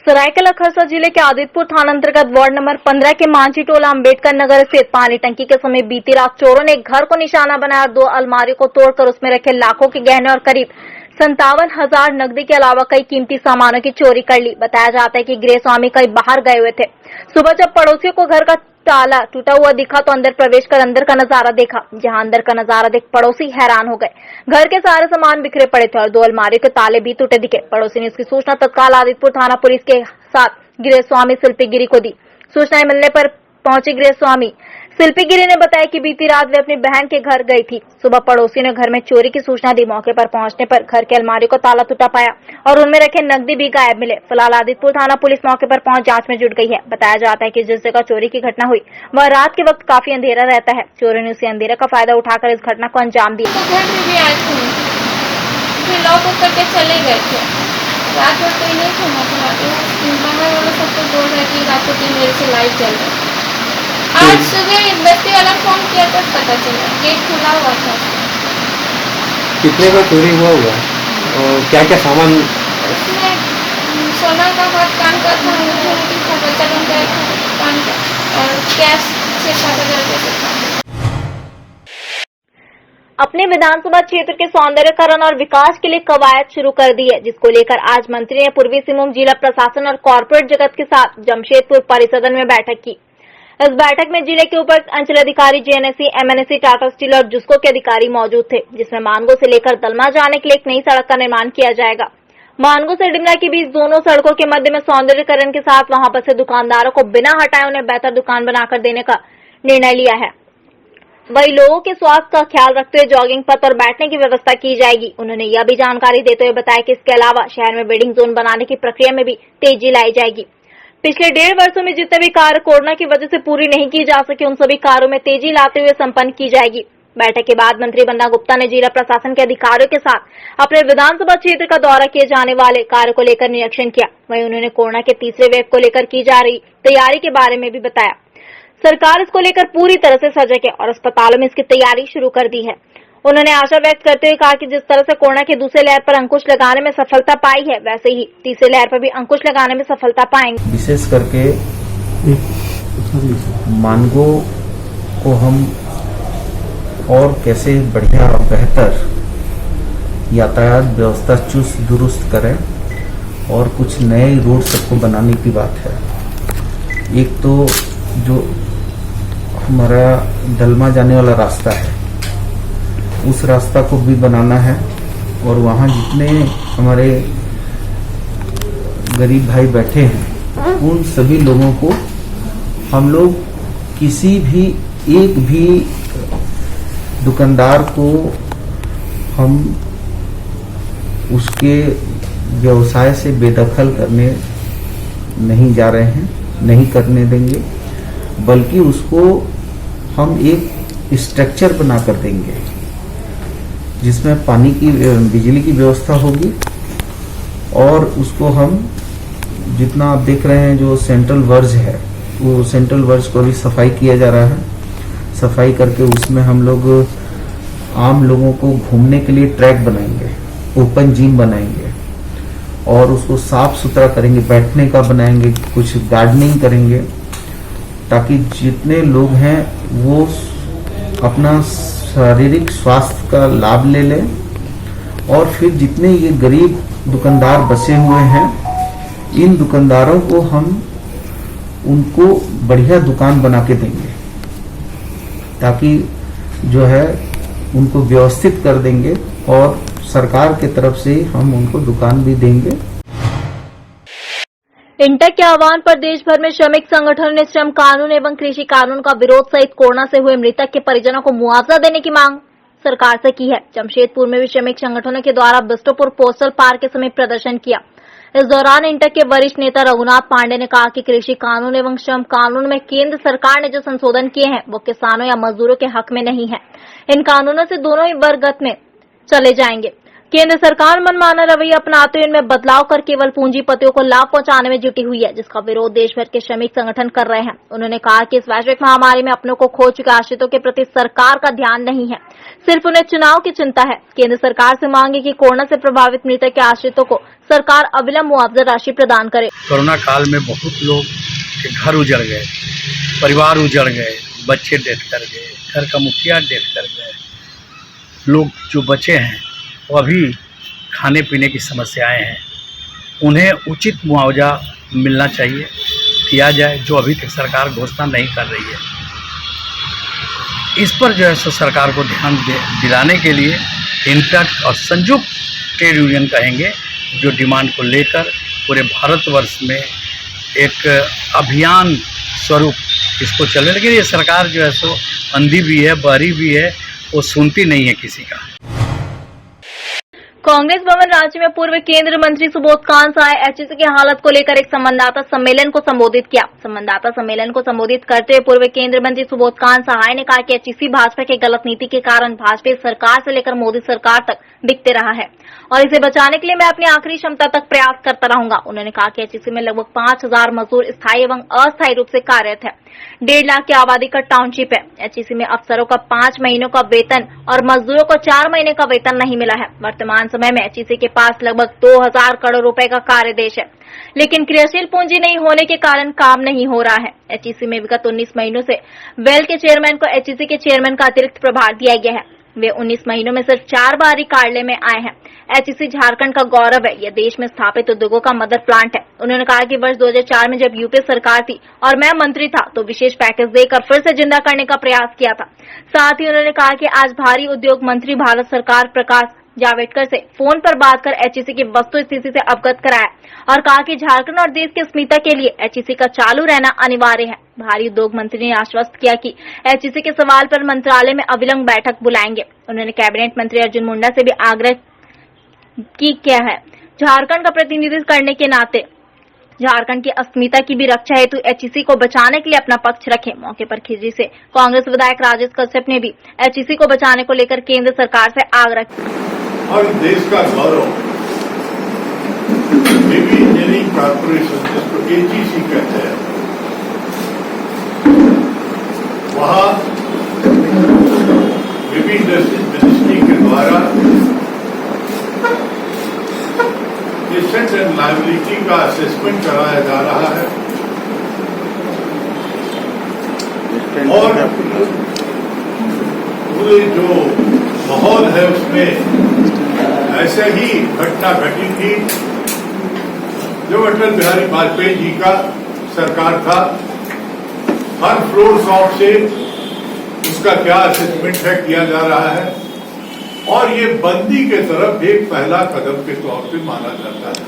सरायकेला खरसा जिले के आदितपुर थाना अंतर्गत वार्ड नंबर 15 के मांझी टोला अम्बेडकर नगर स्थित पानी टंकी के समीप बीती रात चोरों ने एक घर को निशाना बनाया और 2 अलमारियों को तोड़कर उसमें रखे लाखों के गहने और करीब 57,000 नकदी के अलावा कई कीमती सामानों की चोरी कर ली। बताया जाता है कि गृह स्वामी कहीं बाहर गए हुए थे। सुबह जब पड़ोसियों को घर का ताला टूटा हुआ दिखा तो अंदर प्रवेश कर अंदर का नजारा देखा, जहां अंदर का नजारा देख पड़ोसी हैरान हो गए। घर के सारे सामान बिखरे पड़े थे और 2 अलमारियों के ताले भी टूटे दिखे। पड़ोसी ने इसकी सूचना तत्काल आदितपुर थाना पुलिस के साथ गृह स्वामी शिल्पी गिरी को दी। सूचना मिलने पर पहुंचे गृह स्वामी शिल्पी गिरी ने बताया कि बीती रात वे अपनी बहन के घर गई थी। सुबह पड़ोसी ने घर में चोरी की सूचना दी। मौके पर पहुंचने पर घर के अलमारी को ताला टूटा पाया और उनमें रखे नकदी भी गायब मिले। फिलहाल आदितपुर थाना पुलिस मौके पर पहुंच जांच में जुट गई है। बताया जाता है कि जिस जगह चोरी की घटना हुई वह रात के वक्त काफी अंधेरा रहता है। चोरों ने उसी अंधेरे का फायदा उठाकर इस घटना को अंजाम दिया। घर में भी आए थे, फिर लॉक करके चले गए थे। रात भर कोई नहीं था, बाहर वाला सबको बोल रहा है कि रात को 3 बजे से लाइट जल रहा है। आज सुबह बस्ती वाला फोन किया तो पता चला गेट खुला हुआ था। कितने का चोरी हुआ और क्या क्या सामान? उसमें सोना का हाथ कान का था, बच्चा लोग का कान का और कैश 6-7 हज़ार रुपये था। अपने विधानसभा क्षेत्र के सौंदर्यकरण और विकास के लिए कवायद शुरू कर दी है, जिसको लेकर आज मंत्री ने पूर्वी सिंहभूम जिला प्रशासन और कॉर्पोरेट जगत के साथ जमशेदपुर परिसदन में बैठक की। इस बैठक में जिले के उपायुक्त अंचल अधिकारी जेएनएससी, एमएनएससी, टाटा स्टील और जुस्को के अधिकारी मौजूद थे, जिसमें मानगो से लेकर दलमा जाने के लिए एक नई सड़क का निर्माण किया जाएगा। मानगो से डिमला के बीच दोनों सड़कों के मध्य में सौंदर्यकरण के साथ वहां बसे दुकानदारों को बिना हटाए उन्हें बेहतर दुकान बनाकर देने का निर्णय लिया है। वही लोगों के स्वास्थ्य का ख्याल रखते हुए जॉगिंग पथ और बैठने की व्यवस्था की जाएगी। उन्होंने यह भी जानकारी देते हुए बताया कि इसके अलावा शहर में वेडिंग जोन बनाने की प्रक्रिया में भी तेजी लाई जाएगी। पिछले 1.5 वर्षों में जितने भी कार्य कोरोना की वजह से पूरी नहीं की जा सके, उन सभी कार्यों में तेजी लाते हुए संपन्न की जाएगी। बैठक के बाद मंत्री बन्ना गुप्ता ने जिला प्रशासन के अधिकारियों के साथ अपने विधानसभा क्षेत्र का दौरा किए जाने वाले कार्य को लेकर निरीक्षण किया। वहीं उन्होंने कोरोना के तीसरे वेव को लेकर की जा रही तैयारी के बारे में भी बताया। सरकार इसको लेकर पूरी तरह से सजग है और अस्पतालों में इसकी तैयारी शुरू कर दी है। उन्होंने आशा व्यक्त करते हुए कहा कि जिस तरह से कोरोना की दूसरे लहर पर अंकुश लगाने में सफलता पाई है, वैसे ही तीसरी लहर पर भी अंकुश लगाने में सफलता पाएंगे। विशेष करके मानगो को हम और कैसे बढ़िया और बेहतर यातायात व्यवस्था चुस्त दुरुस्त करें और कुछ नए रोड सबको बनाने की बात है। एक तो जो हमारा दलमा जाने वाला रास्ता है, उस रास्ता को भी बनाना है और वहाँ जितने हमारे गरीब भाई बैठे हैं उन सभी लोगों को हम लोग किसी भी एक भी दुकानदार को हम उसके व्यवसाय से बेदखल करने नहीं जा रहे हैं, नहीं करने देंगे, बल्कि उसको हम एक स्ट्रक्चर बनाकर देंगे जिसमें पानी की बिजली की व्यवस्था होगी और उसको हम जितना आप देख रहे हैं जो सेंट्रल वर्ज है वो सेंट्रल वर्ज को भी सफाई किया जा रहा है। सफाई करके उसमें हम लोग आम लोगों को घूमने के लिए ट्रैक बनाएंगे, ओपन जिम बनाएंगे और उसको साफ सुथरा करेंगे, बैठने का बनाएंगे, कुछ गार्डनिंग करेंगे ताकि जितने लोग हैं वो अपना शारीरिक स्वास्थ्य का लाभ ले लें और फिर जितने ये गरीब दुकानदार बसे हुए हैं इन दुकानदारों को हम उनको बढ़िया दुकान बना के देंगे ताकि जो है उनको व्यवस्थित कर देंगे और सरकार की तरफ से हम उनको दुकान भी देंगे। इंटक के आह्वान पर देश भर में श्रमिक संगठनों ने श्रम कानून एवं कृषि कानून का विरोध सहित कोरोना से हुए मृतक के परिजनों को मुआवजा देने की मांग सरकार से की है। जमशेदपुर में भी श्रमिक संगठनों के द्वारा बिस्टोपुर पोस्टल पार्क के समीप प्रदर्शन किया। इस दौरान इंटक के वरिष्ठ नेता रघुनाथ पांडे ने कहा कि कृषि कानून एवं श्रम कानून में केंद्र सरकार ने जो संशोधन किए हैं वो किसानों या मजदूरों के हक में नहीं है। इन कानूनों से दोनों ही वर्ग में चले जाएंगे। केंद्र सरकार मनमाना रवैया अपनाते हुए इनमें बदलाव कर केवल पूंजीपतियों को लाभ पहुंचाने में जुटी हुई है, जिसका विरोध देश भर के श्रमिक संगठन कर रहे हैं। उन्होंने कहा कि इस वैश्विक महामारी में अपनों को खो चुके आश्रितों के प्रति सरकार का ध्यान नहीं है, सिर्फ उन्हें चुनाव की चिंता है। केंद्र सरकार से मांगे कि कोरोना से प्रभावित मृतक के आश्रितों को सरकार अविलंब मुआवजा राशि प्रदान करे। कोरोना काल में बहुत लोग के घर उजड़ गए, परिवार उजड़ गए, बच्चे डेथ कर गए, घर का मुखिया डेथ कर गए। लोग जो बचे हैं वो अभी खाने पीने की समस्याएं हैं, उन्हें उचित मुआवजा मिलना चाहिए, किया जाए, जो अभी तक सरकार घोषणा नहीं कर रही है। इस पर जो है सो सरकार को ध्यान दिलाने के लिए इंटक और संयुक्त ट्रेड यूनियन कहेंगे, जो डिमांड को लेकर पूरे भारतवर्ष में एक अभियान स्वरूप इसको चले। लेकिन ये सरकार जो है सो अंधी भी है, बहरी भी है, वो सुनती नहीं है किसी का। कांग्रेस भवन रांची में पूर्व केंद्रीय मंत्री सुबोध कांसाय एचईसी की हालत को लेकर एक संवाददाता सम्मेलन को संबोधित किया। संवाददाता सम्मेलन को संबोधित करते हुए पूर्व केंद्रीय मंत्री सुबोध कांसाय ने कहा कि एचईसी भाजपा की गलत नीति के कारण भाजपा सरकार से लेकर मोदी सरकार तक बिकते रहा है और इसे बचाने के लिए मैं अपनी आखिरी क्षमता तक प्रयास करता रहूंगा। उन्होंने कहा कि एचईसी में लगभग 5000 मजदूर स्थायी एवं अस्थायी रूप से कार्यरत है। 1.5 लाख की आबादी का टाउनशिप है। एचईसी में अफसरों का 5 महीनों का वेतन और मजदूरों को 4 महीने का वेतन नहीं मिला है। वर्तमान समय में एचईसी के पास लगभग 2000 करोड़ रुपए का कार्यदेश है, लेकिन क्रियाशील पूंजी नहीं होने के कारण काम नहीं हो रहा है। एचईसी में विगत 19 महीनों से वेल के चेयरमैन को एचईसी के चेयरमैन का अतिरिक्त प्रभार दिया गया है। वे 19 महीनों में सिर्फ 4 बार ही कार्यालय में आए हैं। एचईसी झारखंड का गौरव है, यह देश में स्थापित उद्योगों का मदर प्लांट है। उन्होंने कहा कि वर्ष 2004 में जब यूपीए सरकार थी और मैं मंत्री था तो विशेष पैकेज देकर फिर से जिंदा करने का प्रयास किया था। साथ ही उन्होंने कहा कि आज भारी उद्योग मंत्री भारत सरकार प्रकाश जावड़ेकर से फोन पर बात कर एचईसी की वस्तु स्थिति से अवगत कराया और कहा कि झारखंड और देश की अस्मिता के लिए एचईसी का चालू रहना अनिवार्य है। भारी उद्योग मंत्री ने आश्वस्त किया कि एचईसी के सवाल पर मंत्रालय में अविलंब बैठक बुलाएंगे। उन्होंने कैबिनेट मंत्री अर्जुन मुंडा से भी आग्रह किया है, झारखंड का प्रतिनिधित्व करने के नाते झारखंड की अस्मिता की भी रक्षा हेतु एचईसी को बचाने के लिए अपना पक्ष रखें। मौके पर खिजरी से कांग्रेस विधायक राजेश कश्यप ने भी एचईसी को बचाने को लेकर केंद्र सरकार से आग्रह किया। और देश का गौरव हेवी इंजीनियरिंग कॉर्पोरेशन, जिसको एचईसी कहते हैं, वहां हेवी इंडस्ट्रीज मिनिस्ट्री के द्वारा एसेट एंड लायबिलिटी का असेसमेंट कराया जा रहा है और पूरे जो माहौल है उसमें ऐसे ही घटना घटी थी जो अटल बिहारी वाजपेयी जी का सरकार था। हर फ्लोर शॉप से उसका क्या असेसमेंट है किया जा रहा है और ये बंदी के तरफ एक पहला कदम के तौर पे माना जाता है।